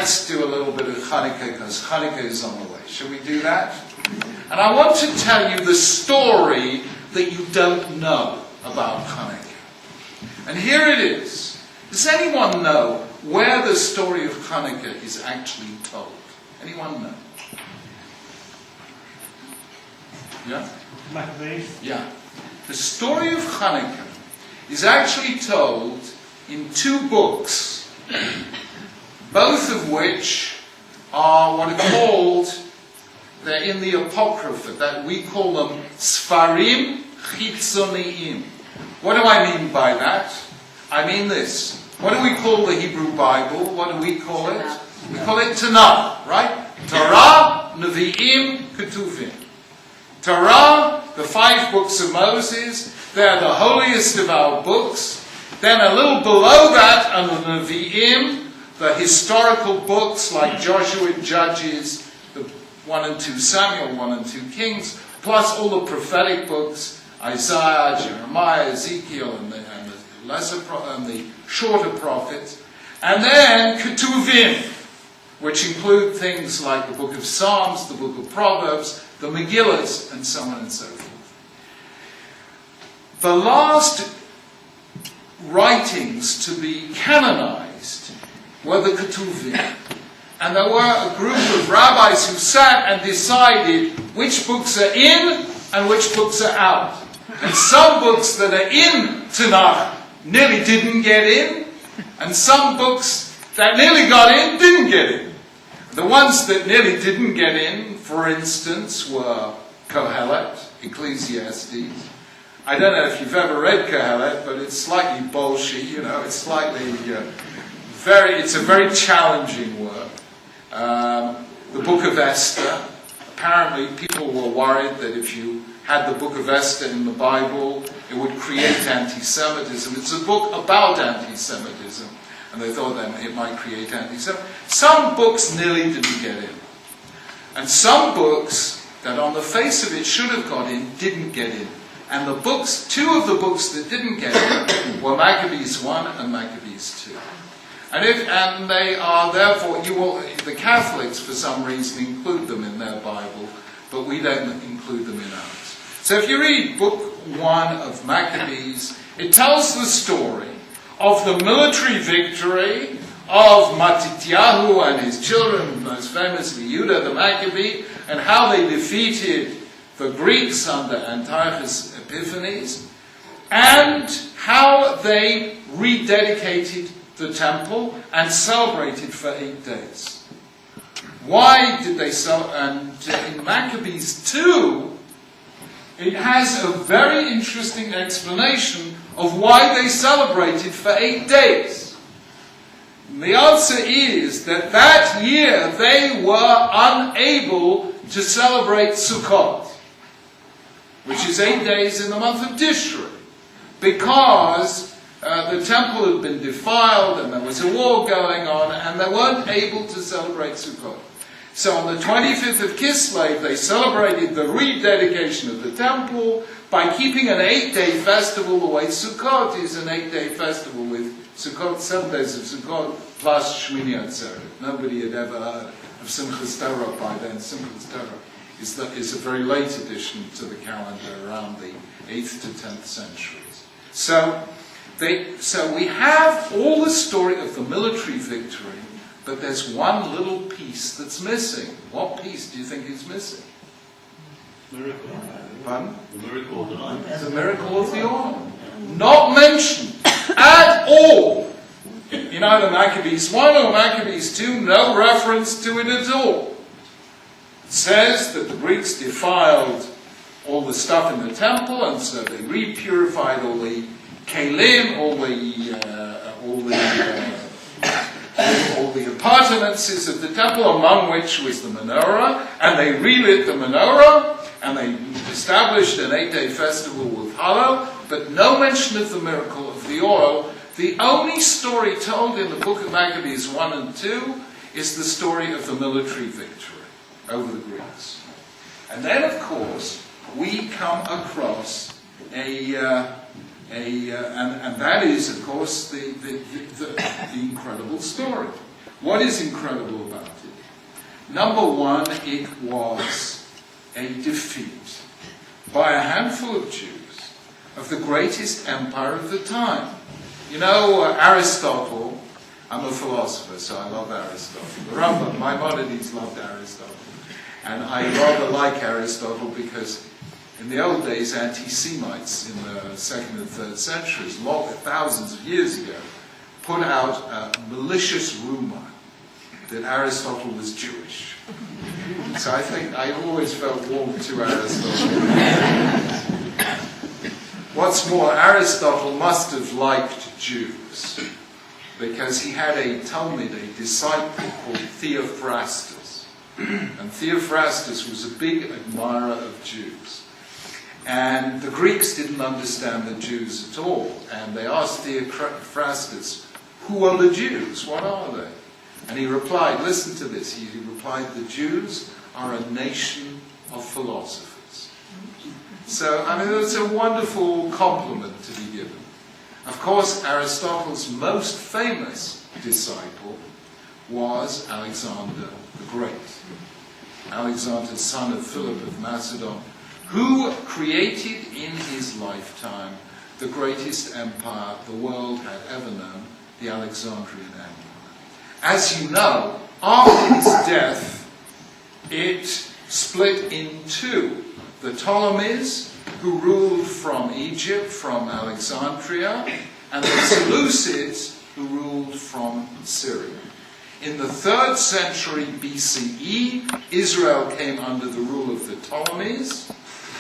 let's do a little bit of Hanukkah, because Hanukkah is on the way. Shall we do that? And I want to tell you the story that you don't know about Hanukkah. And here it is. Does anyone know where the story of Hanukkah is actually told? Anyone know? Yeah? Maccabees. Yeah. The story of Hanukkah is actually told in 2 books, both of which are what are called, they're in the Apocrypha, that we call them Sfarim Chitzoniim. What do I mean by that? I mean this. What do we call the Hebrew Bible? What do we call it? We call it Tanakh, right? Torah, Nevi'im, Ketuvim. Torah, the 5 books of Moses, they're the holiest of our books. Then a little below that, under the Nevi'im, the historical books like Joshua, Judges, the 1 and 2 Samuel, 1 and 2 Kings, plus all the prophetic books, Isaiah, Jeremiah, Ezekiel, and the shorter prophets. And then Ketuvim, which include things like the book of Psalms, the book of Proverbs, the Megillahs, and so on and so forth. The last writings to be canonized were the Ketuvim. And there were a group of rabbis who sat and decided which books are in and which books are out. And some books that are in Tanakh nearly didn't get in, and some books that nearly got in didn't get in. The ones that nearly didn't get in, for instance, were Kohelet, Ecclesiastes. I don't know if you've ever read Kohelet, but it's slightly bolshy, it's slightly it's a very challenging work. The Book of Esther. Apparently people were worried that if you had the Book of Esther in the Bible, it would create anti-Semitism. It's a book about anti-Semitism, and they thought that it might create anti-Semitism. Some books nearly didn't get in. And some books that on the face of it should have got in, didn't get in. And the books, 2 of the books that didn't get in were Maccabees 1 and Maccabees 2. And they are therefore, the Catholics for some reason include them in their Bible, but we don't include them in ours. So if you read book 1 of Maccabees, it tells the story of the military victory of Matityahu and his children, most famously Judah the Maccabee, and how they defeated the Greeks under Antiochus Epiphanes, and how they rededicated the temple and celebrated for 8 days. Why did they celebrate? And in Maccabees 2, it has a very interesting explanation of why they celebrated for 8 days. And the answer is that year they were unable to celebrate Sukkot, which is 8 days in the month of Tishrei, because the temple had been defiled and there was a war going on and they weren't able to celebrate Sukkot. So on the 25th of Kislev, they celebrated the rededication of the temple by keeping an 8-day festival, the way Sukkot is an 8-day festival with Sukkot, 7 days of Sukkot, plus Shmini Atzeret. Nobody had ever heard of Simchas Torah by then. Simchas Torah is a very late addition to the calendar, around the 8th to 10th centuries. So we have all the story of the military victory, but there's one little piece that's missing. What piece do you think is missing? Miracle. Pardon? The miracle of the oil. The miracle of the oil. Not mentioned at all in either Maccabees 1 or Maccabees 2. No reference to it at all. It says that the Greeks defiled all the stuff in the temple, and so they re-purified all the kalim, all the appurtenances of the temple, among which was the menorah, and they relit the menorah, and they established an 8-day festival with Hallel, but no mention of the miracle of the oil. The only story told in the book of Maccabees 1 and 2 is the story of the military victory over the Greeks. And then, of course, we come across and that is, of course, the incredible story What is incredible about it? Number one, it was a defeat by a handful of Jews of the greatest empire of the time. You know, Aristotle, I'm a philosopher, so I love Aristotle. The Rabbi, Maimonides loved Aristotle. And I rather like Aristotle because in the old days, anti-Semites in the 2nd and 3rd centuries, thousands of years ago, put out a malicious rumor that Aristotle was Jewish. So I think I always felt warm to Aristotle. What's more, Aristotle must have liked Jews because he had a Talmud, a disciple called Theophrastus. And Theophrastus was a big admirer of Jews. And the Greeks didn't understand the Jews at all. And they asked Theophrastus, who are the Jews? What are they? And he replied, listen to this, he replied, the Jews are a nation of philosophers. So, I mean, it's a wonderful compliment to be given. Of course, Aristotle's most famous disciple was Alexander the Great. Alexander, son of Philip of Macedon, who created in his lifetime the greatest empire the world had ever known, the Alexandrian Empire. As you know, after his death, it split in two. The Ptolemies, who ruled from Egypt, from Alexandria, and the Seleucids, who ruled from Syria. In the 3rd century BCE, Israel came under the rule of the Ptolemies.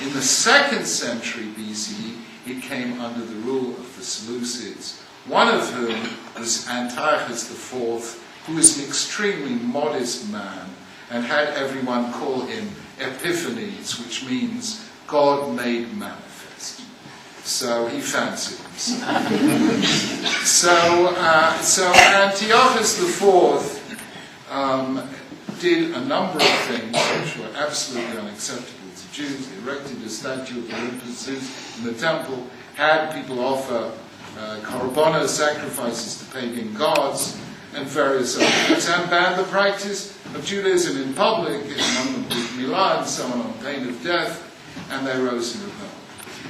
In the 2nd century BCE, it came under the rule of the Seleucids, one of whom was Antiochus IV, who was an extremely modest man and had everyone call him Epiphanes, which means God made manifest. So he fancied himself. So Antiochus IV did a number of things which were absolutely unacceptable to Jews. He erected a statue of Olympus Zeus in the temple, had people offer korbanos, sacrifices to pagan gods, and various other things, and banned the practice of Judaism in public, in Milan, and so on pain of death, and they rose in rebellion.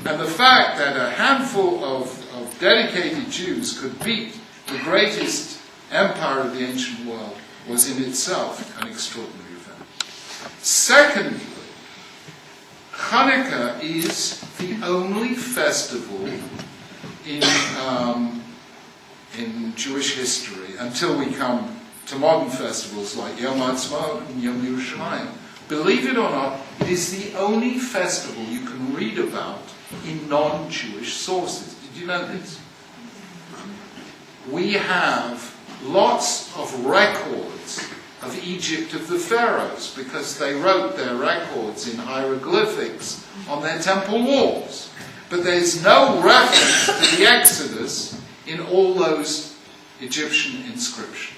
And the fact that a handful of dedicated Jews could beat the greatest empire of the ancient world was in itself an extraordinary event. Secondly, Hanukkah is the only festival in Jewish history, until we come to modern festivals like Yom Ha'atzmaut and Yom Yerushalayim. Believe it or not, it is the only festival you can read about in non-Jewish sources. Did you know this? We have lots of records of Egypt of the pharaohs because they wrote their records in hieroglyphics on their temple walls. But there's no reference to the Exodus in all those Egyptian inscriptions.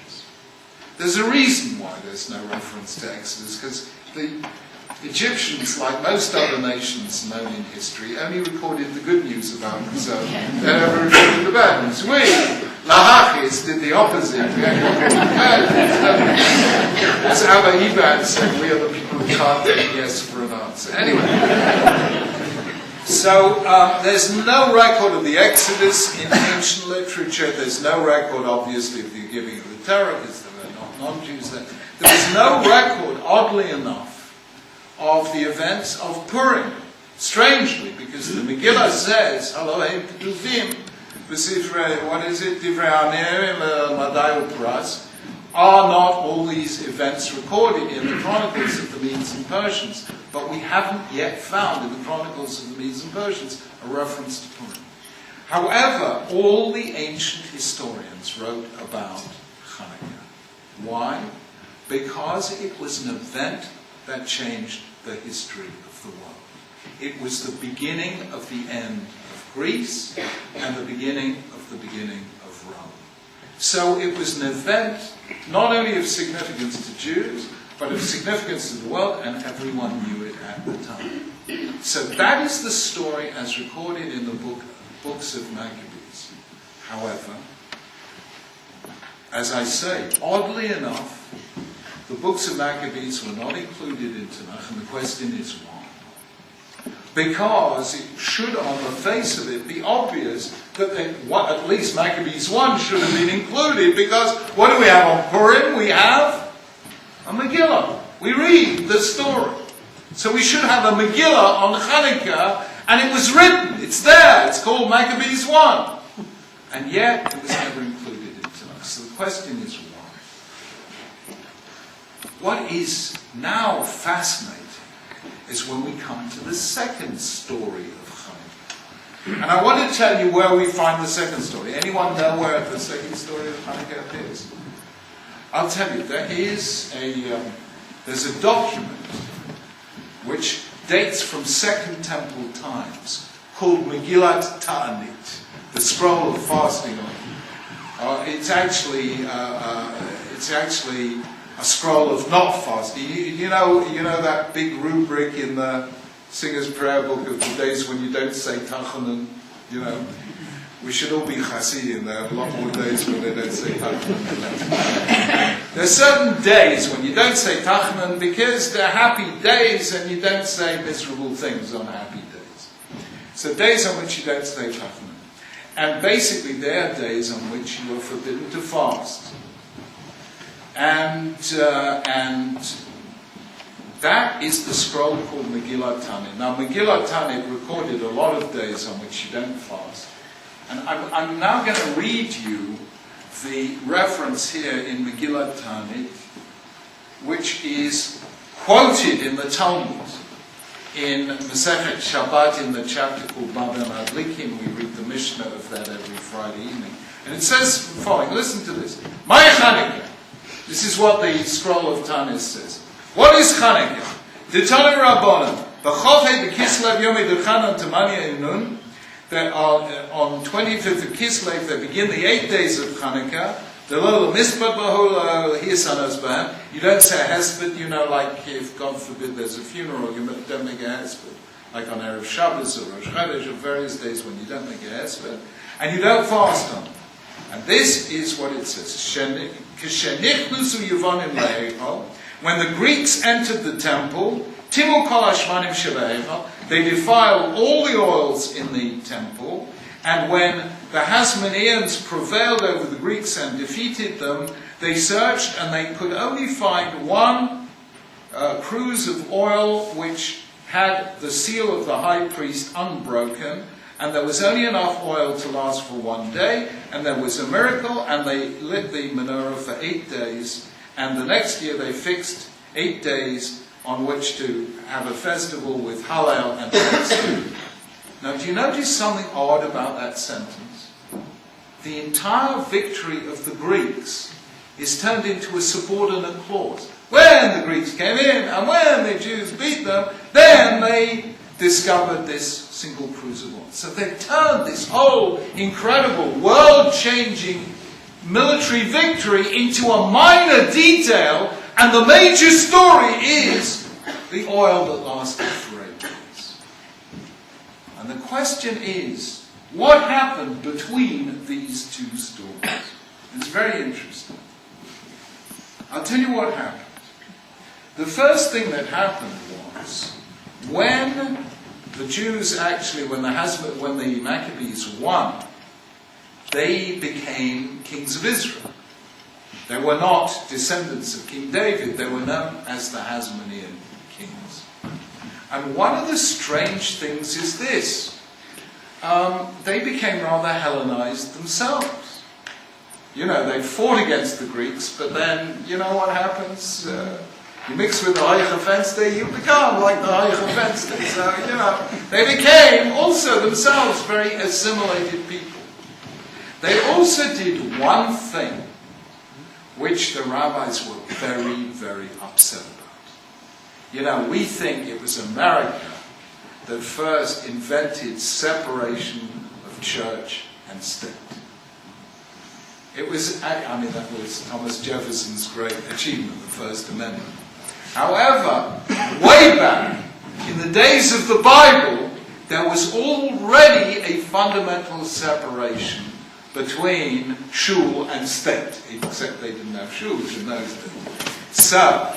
There's a reason why there's no reference to Exodus, because the Egyptians, like most other nations known in history, only recorded the good news about themselves. They never recorded the bad news. We, Lahachis, did the opposite. We only recorded the bad news. As Abba Iban said, we are the people who can't take yes for an answer. Anyway. So there's no record of the Exodus in ancient literature. There's no record, obviously, of the giving of the Torah, because there were not non-Jews there. There was no record, oddly enough, of the events of Purim. Strangely, because the Megillah says, Elohim Keduvim, what is it? Divrei Hanerim, Madai Upras. Are not all these events recorded in the Chronicles of the Medes and Persians? But we haven't yet found in the Chronicles of the Medes and Persians a reference to Purim. However, all the ancient historians wrote about Hanukkah. Why? Because it was an event that changed the history of the world. It was the beginning of the end of Greece and the beginning of Rome. So it was an event not only of significance to Jews, but of significance to the world, and everyone knew it at the time. So that is the story as recorded in the books of Maccabees. However, as I say, oddly enough, the books of Maccabees were not included in Tanakh, and the question is why? Because it should, on the face of it, be obvious that at least Maccabees 1 should have been included, because what do we have on Purim? We have a Megillah. We read the story. So we should have a Megillah on Hanukkah, and it was written. It's there. It's called Maccabees 1. And yet, it was never included in Tanakh. So the question is why? What is now fascinating is when we come to the second story of Hanukkah. And I want to tell you where we find the second story. Anyone know where the second story of Hanukkah appears? I'll tell you, there's a document which dates from Second Temple times called Megillat Ta'anit, the scroll of fasting. It's actually a scroll of not fasting. You know that big rubric in the Singer's Prayer Book of the days when you don't say Tachanun? You know, we should all be Hasidim. There are a lot more days when they don't say Tachanun. There are certain days when you don't say Tachanun because they're happy days and you don't say miserable things on happy days. So days on which you don't say Tachanun. And basically they are days on which you are forbidden to fast. And that is the scroll called Megillat Tanit. Now, Megillat Tanit recorded a lot of days on which you don't fast. And I'm now going to read you the reference here in Megillat Tanit, which is quoted in the Talmud. In Masechet Shabbat, in the chapter called Babel Adlikim, we read the Mishnah of that every Friday evening. And it says the following, listen to this. My Chanukah. This is what the scroll of Tanis says. What is Chanukah? Ditani Rabbanan, B'chofei b'Kislev Yomei D'Chanan Tamania Inun, that on 25th of Kislev, they begin the 8 days of Chanukah. The little mispat b'hol hiyasanas b'hem. You don't say a hesped, like if, God forbid, there's a funeral, you don't make a hesped. Like on Erev Shabbos or Rosh Chodesh or various days when you don't make a hesped. And you don't fast on. And this is what it says. When the Greeks entered the temple, they defiled all the oils in the temple, and when the Hasmoneans prevailed over the Greeks and defeated them, they searched and they could only find one cruse of oil which had the seal of the high priest unbroken, and there was only enough oil to last for 1 day, and there was a miracle, and they lit the menorah for 8 days, and the next year they fixed 8 days on which to have a festival with Hallel and Thanksgiving. Now, do you notice something odd about that sentence? The entire victory of the Greeks is turned into a subordinate clause. When the Greeks came in, and when the Jews beat them, then they discovered this single cruse of oil. So they've turned this whole incredible, world-changing military victory into a minor detail, and the major story is the oil that lasted for 8 days. And the question is, what happened between these two stories? It's very interesting. I'll tell you what happened. The first thing that happened was, when the Jews actually, when the Maccabees won, they became kings of Israel. They were not descendants of King David. They were known as the Hasmonean kings. And one of the strange things is this. They became rather Hellenized themselves. They fought against the Greeks, but then, you know what happens? You mix with the Ha'ich Fenster, you become like the Ha'ich Fenster. So, they became also themselves very assimilated people. They also did one thing which the rabbis were very, very upset about. We think it was America that first invented separation of church and state. That was Thomas Jefferson's great achievement, the First Amendment. However, way back in the days of the Bible, there was already a fundamental separation between shul and state, except they didn't have shuls in those days. So,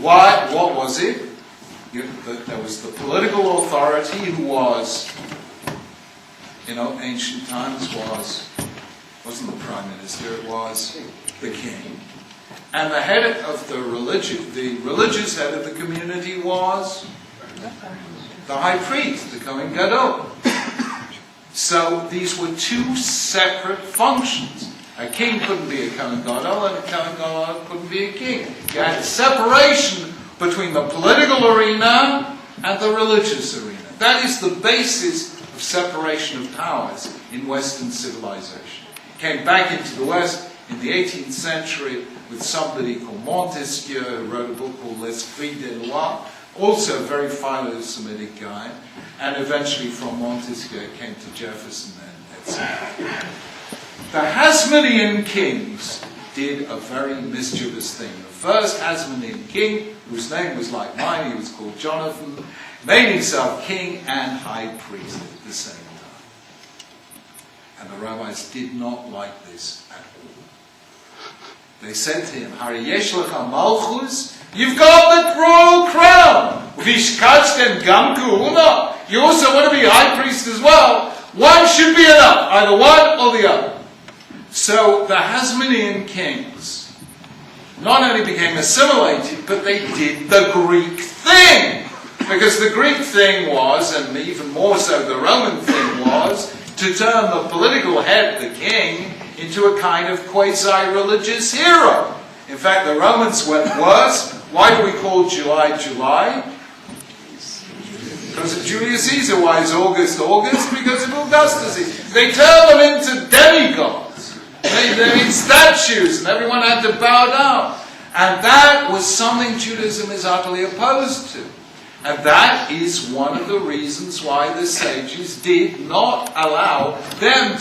what was it? There was the political authority who was, ancient times wasn't the prime minister, it was the king. And the head of the religious head of the community was the high priest, the Kohen Gadol. So these were two separate functions. A king couldn't be a Kohen Gadol, and a Kohen Gadol couldn't be a king. You had a separation between the political arena and the religious arena. That is the basis of separation of powers in Western civilization. It came back into the West in the 18th century with somebody called Montesquieu, who wrote a book called L'Esprit des Lois, also a very philo-Semitic guy, and eventually from Montesquieu it came to Jefferson and etc. The Hasmonean kings did a very mischievous thing. The first Hasmonean king, whose name was like mine, he was called Jonathan, made himself king and high priest at the same time. And the rabbis did not like this at all. They said to him, Hari yesh lecha malchus, you've got the royal crown. Vishkachtem gam kuhuna. You also want to be high priest as well. One should be enough, either one or the other. So the Hasmonean kings not only became assimilated, but they did the Greek thing. Because the Greek thing was, and even more so the Roman thing was, to turn the political head, the king, into a kind of quasi-religious hero. In fact, the Romans went worse. Why do we call July July? Because of Julius Caesar. Why is August August? Because of Augustus. They turned them into demigods. They made statues, and everyone had to bow down. And that was something Judaism is utterly opposed to. And that is one of the reasons why the sages did not allow them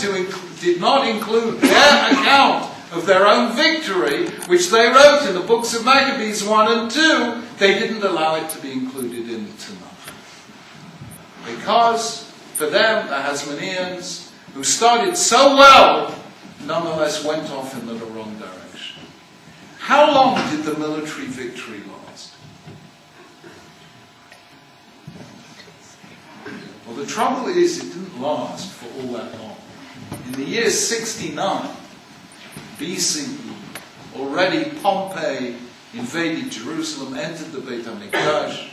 did not include their account of their own victory, which they wrote in the books of Maccabees 1 and 2, they didn't allow it to be included in the Tanakh. Because for them, the Hasmoneans, who started so well, nonetheless went off in the wrong direction. How long did the military victory last? Well, the trouble is it didn't last for all that long. In the year 69 BCE, already Pompey invaded Jerusalem, entered the Beit HaMikdash,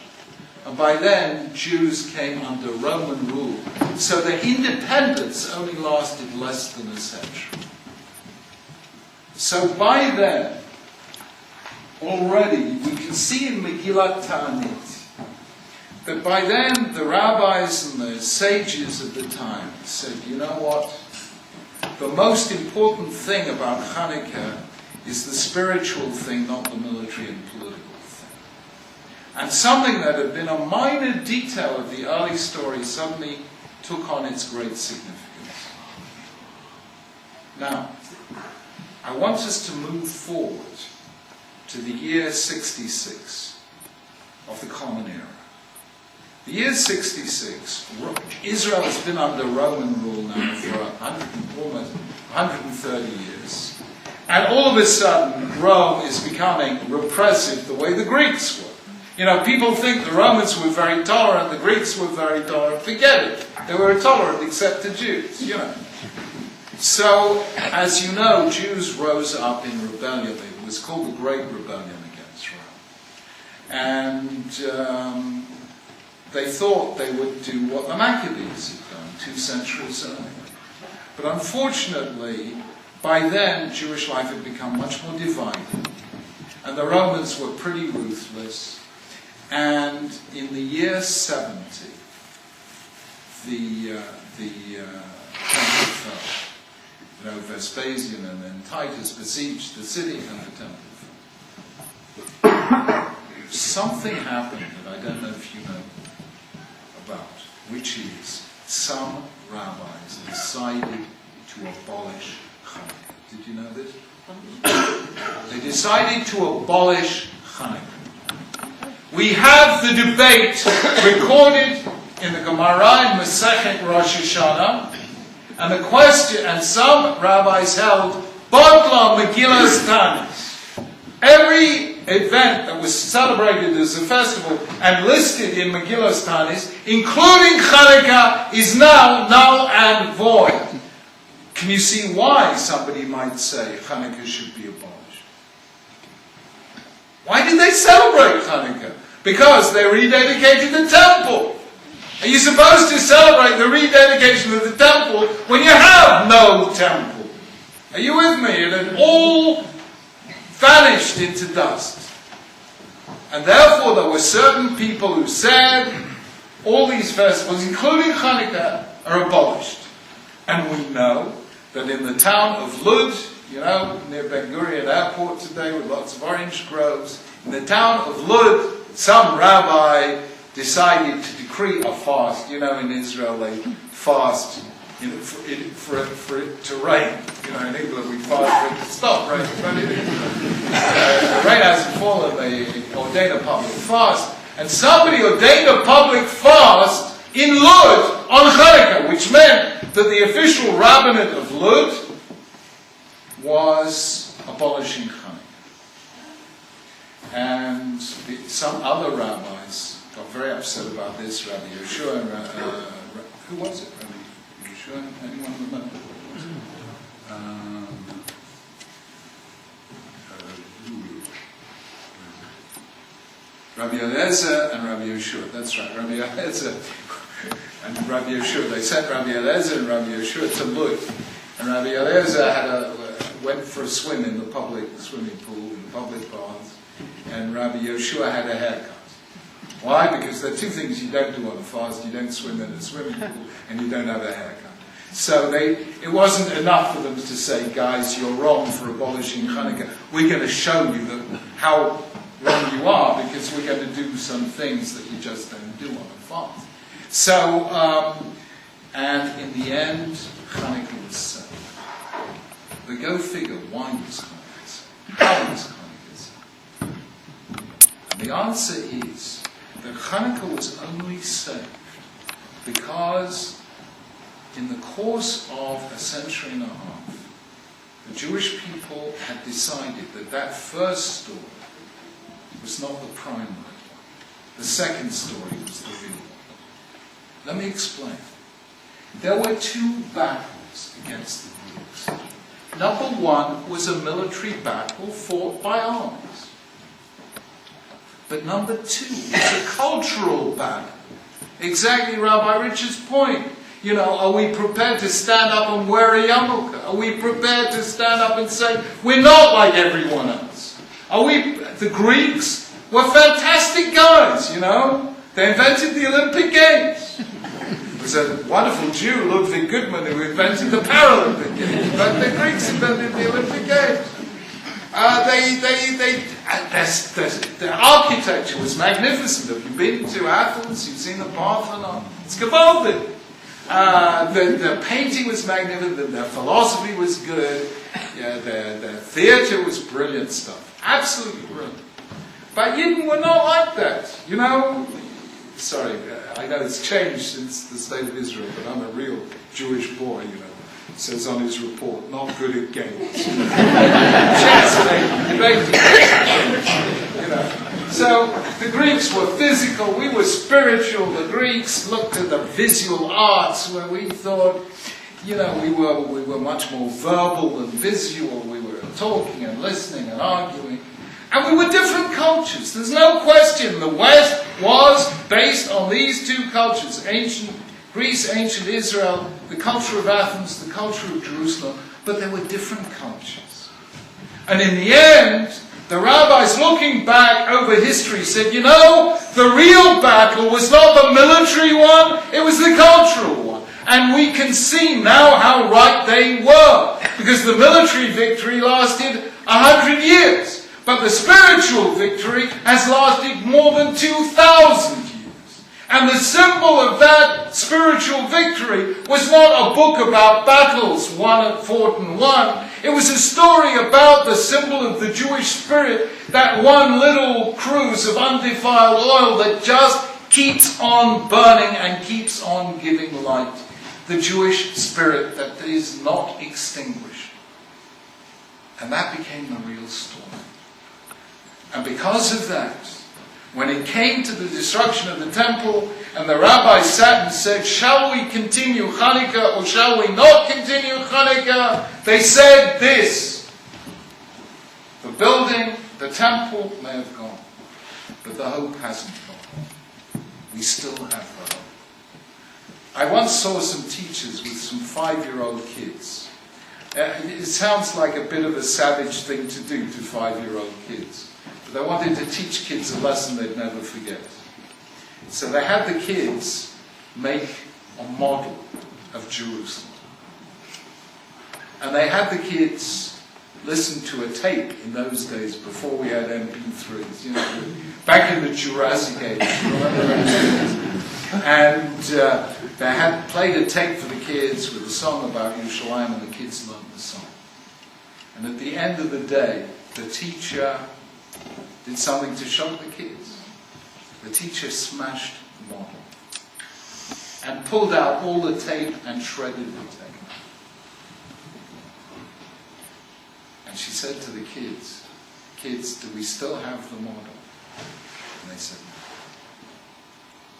and by then Jews came under Roman rule. So their independence only lasted less than a century. So by then, already, we can see in Megillat Ta'anit that by then the rabbis and the sages of the time said, you know what? The most important thing about Hanukkah is the spiritual thing, not the military and political thing. And something that had been a minor detail of the early story suddenly took on its great significance. Now, I want us to move forward to the year 66 of the Common Era. The year 66, Israel has been under Roman rule now for almost 130 years. And all of a sudden, Rome is becoming repressive the way the Greeks were. You know, people think the Romans were very tolerant, the Greeks were very tolerant. Forget it. They were intolerant except to Jews, you know. So, as you know, Jews rose up in rebellion. It was called the Great Rebellion against Rome. And they thought they would do what the Maccabees had done 2 centuries earlier. But unfortunately, by then, Jewish life had become much more divided. And the Romans were pretty ruthless. And in the year 70, the temple fell. You know, Vespasian and then Titus besieged the city and the temple fell. Something happened that I don't know if you know about, which is some rabbis decided to abolish Hanukkah. Did you know this? They decided to abolish Hanukkah. We have the debate recorded in the Gemara in Masechet Rosh Hashanah And the question, and some rabbis held, Botla Megillas Tanis. Every event that was celebrated as a festival and listed in Megillas Tanis, including Hanukkah, is now null and void. Can you see why somebody might say Hanukkah should be abolished? Why did they celebrate Hanukkah? Because they rededicated the temple. Are you supposed to celebrate the rededication of the temple when you have no temple? Are you with me? It had all vanished into dust. And therefore there were certain people who said all these festivals, including Hanukkah, are abolished. And we know that in the town of Lud, you know, near Ben Gurion Airport today with lots of orange groves, in the town of Lud, some rabbi decided to decree a fast. You know, in Israel they fast for it to rain. You know, in England we fast for it to stop raining. But in Israel, the rain hasn't fallen, they ordain a public fast. And somebody ordained a public fast in Lud on Hanukkah, which meant that the official rabbinate of Lud was abolishing Hanukkah. And some other rabbis got very upset about this. Rabbi Yeshua and who was it? Rabbi Yeshua? Anyone remember? Rabbi Eliezer and Rabbi Yeshua. That's right, Rabbi Eliezer and Rabbi Yeshua. They sent Rabbi Eliezer and Rabbi Yeshua to Lud, and Rabbi Eliezer went for a swim in the public swimming pool, in the public baths, and Rabbi Yeshua had a haircut. Why? Because there are two things you don't do on a fast. You don't swim in a swimming pool, and you don't have a haircut. So it wasn't enough for them to say, guys, you're wrong for abolishing Hanukkah. We're going to show you how wrong you are, because we're going to do some things that you just don't do on a fast. So, and in the end, Hanukkah was saved. But go figure, why was Hanukkah saved? How was Hanukkah saved? And the answer is that Hanukkah was only saved because in the course of a century and a half, the Jewish people had decided that that first story was not the primary one. The second story was the real one. Let me explain. There were two battles against the Greeks. Number one was a military battle fought by armies. But number two was a cultural battle. Exactly Rabbi Richard's point. You know, are we prepared to stand up and wear a yarmulke? Are we prepared to stand up and say, we're not like everyone else? The Greeks were fantastic guys, you know. They invented the Olympic Games. It was a wonderful Jew, Ludwig Goodman, who invented the Paralympic Games. But the Greeks invented the Olympic Games. Their architecture was magnificent. Have you been to Athens? You've seen the Parthenon? It's gewaltig. The painting was magnificent. Their philosophy was good. Yeah, their theatre was brilliant stuff. Absolutely brilliant. But Yidden were not like that. You know, sorry, I know it's changed since the State of Israel, but I'm a real Jewish boy, you know. It says on his report, not good at games. Chess, you know. So the Greeks were physical, we were spiritual. The Greeks looked at the visual arts, where we thought, you know, we were much more verbal than visual. We were talking and listening and arguing. And we were different cultures. There's no question. The West was based on these two cultures. Ancient Greece, ancient Israel, the culture of Athens, the culture of Jerusalem. But there were different cultures. And in the end, the rabbis looking back over history said, you know, the real battle was not the military one, it was the cultural one. And we can see now how right they were. Because the military victory lasted 100 years. But the spiritual victory has lasted more than 2,000 years. And the symbol of that spiritual victory was not a book about battles fought and won. It was a story about the symbol of the Jewish spirit, that one little cruse of undefiled oil that just keeps on burning and keeps on giving light the Jewish spirit that is not extinguished. And that became the real story. And because of that, when it came to the destruction of the temple, and the rabbis sat and said, shall we continue Hanukkah or shall we not continue Hanukkah? They said this: the building, the temple may have gone, but the hope hasn't gone. We still have the hope. I once saw some teachers with some 5-year-old kids. It sounds like a bit of a savage thing to do to 5-year-old kids. But they wanted to teach kids a lesson they'd never forget. So they had the kids make a model of Jerusalem. And they had the kids listen to a tape in those days before we had MP3s, you know, back in the Jurassic Age. And they had played a tape for the kids with a song about Yerushalayim, and the kids learned the song. And at the end of the day, the teacher did something to shock the kids. The teacher smashed the model and pulled out all the tape and shredded the tape. And she said to the kids, do we still have the model? And they said, no.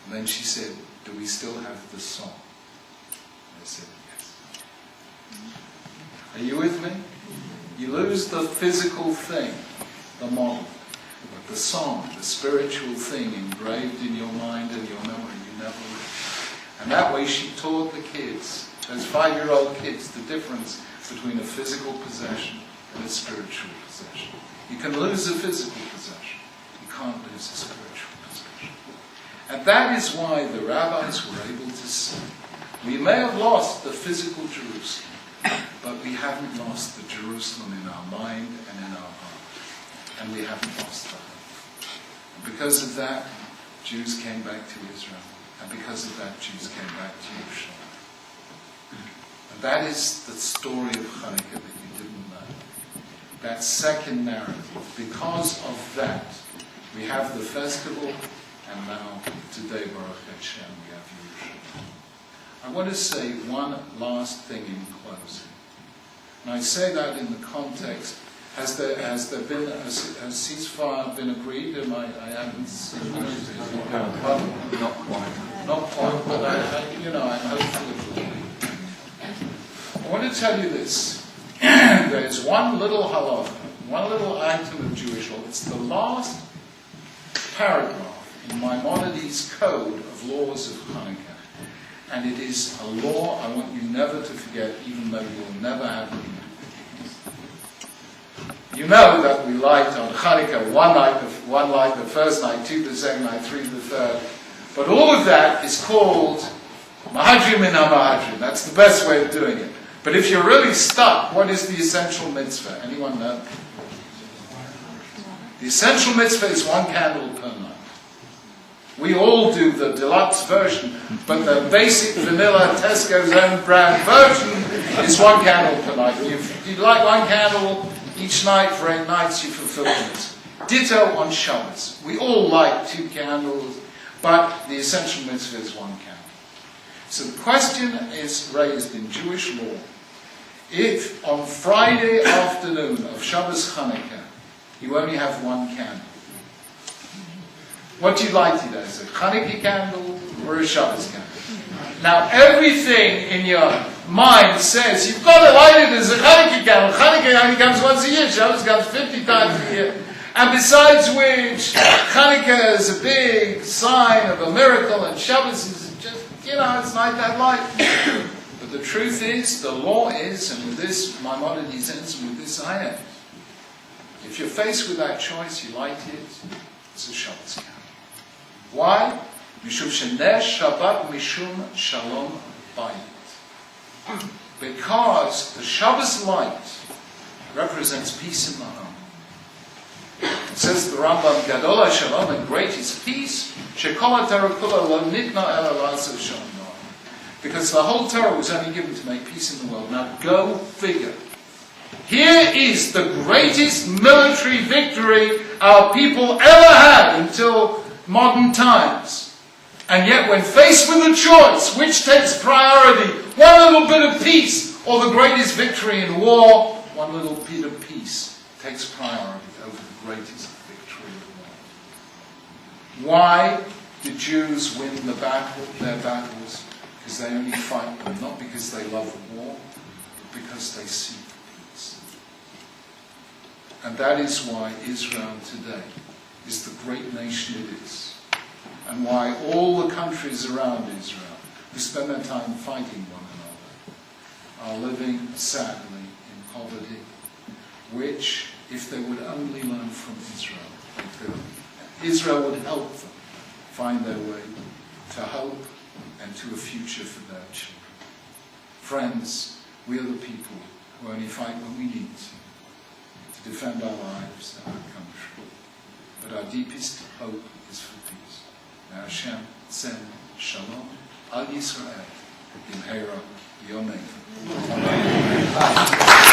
And then she said, do we still have the song? And they said, yes. Are you with me? You lose the physical thing, the model. But the song, the spiritual thing engraved in your mind and your memory, you never lose. And that way she taught the kids, those 5-year-old kids, the difference between a physical possession and a spiritual possession. You can lose a physical possession. You can't lose a spiritual possession. And that is why the rabbis were able to say, we may have lost the physical Jerusalem, but we haven't lost the Jerusalem in our mind and in our heart. And we haven't lost that. And because of that, Jews came back to Israel. And because of that, Jews came back to Yerushalayim. And that is the story of Hanukkah that you didn't know. That second narrative. Because of that, we have the festival, and now, today, Baruch Hashem, we have Yerushalayim. I want to say one last thing in closing. And I say that in the context, has there been a ceasefire been agreed? I haven't seen it. Not quite, but I'm hopeful it will be. I want to tell you this. There's one little halacha, one little item of Jewish law. It's the last paragraph in Maimonides' code of laws of Hanukkah. And it is a law I want you never to forget, even though you'll never have it. You know that we light on Hanukkah one light the first night, 2 the second night, 3 the third. But all of that is called Mahadrim min ha-Mahadrim. That's the best way of doing it. But if you're really stuck, what is the essential mitzvah? Anyone know? The essential mitzvah is 1 candle per night. We all do the deluxe version, but the basic vanilla Tesco's own brand version is 1 candle per night. If you light 1 candle each night for 8 nights, you fulfill it. Ditto on Shabbos. We all light 2 candles, but the essential mitzvah is 1 candle. So the question is raised in Jewish law. If on Friday afternoon of Shabbos Hanukkah, you only have 1 candle, what do you light it as? A Hanukkah candle or a Shabbos candle? Now everything in your mind says you've got to light it as a Hanukkah candle. Hanukkah only comes once a year. Shabbos comes 50 times a year. And besides which, Hanukkah is a big sign of a miracle, and Shabbos is just, it's not that light. But the truth is, the law is, and with this Maimonides ends, and with this I end. If you're faced with that choice, you light it as a Shabbos candle. Why? Mishum shener Shabbat mishum shalom bayit. Because the Shabbos light represents peace in the home. It says the Rambam, Gadol HaShalom, and great is peace, Shekol HaTorah Kula Lo Nitna Ela L'Aser Shalom. Because the whole Torah was only given to make peace in the world. Now go figure. Here is the greatest military victory our people ever had until modern times. And yet when faced with a choice, which takes priority, one little bit of peace or the greatest victory in war, one little bit of peace takes priority over the greatest victory in war. Why do Jews win their battles? Because they only fight them, not because they love war, but because they seek peace. And that is why Israel today is the great nation it is. And why all the countries around Israel who spend their time fighting one another are living, sadly, in poverty, which, if they would only learn from Israel, they could. Israel would help them find their way to hope and to a future for their children. Friends, we are the people who only fight when we need to defend our lives and our country. But our deepest hope is for peace. May Hashem send Shalom al Yisrael in Hera Yomei. Amen.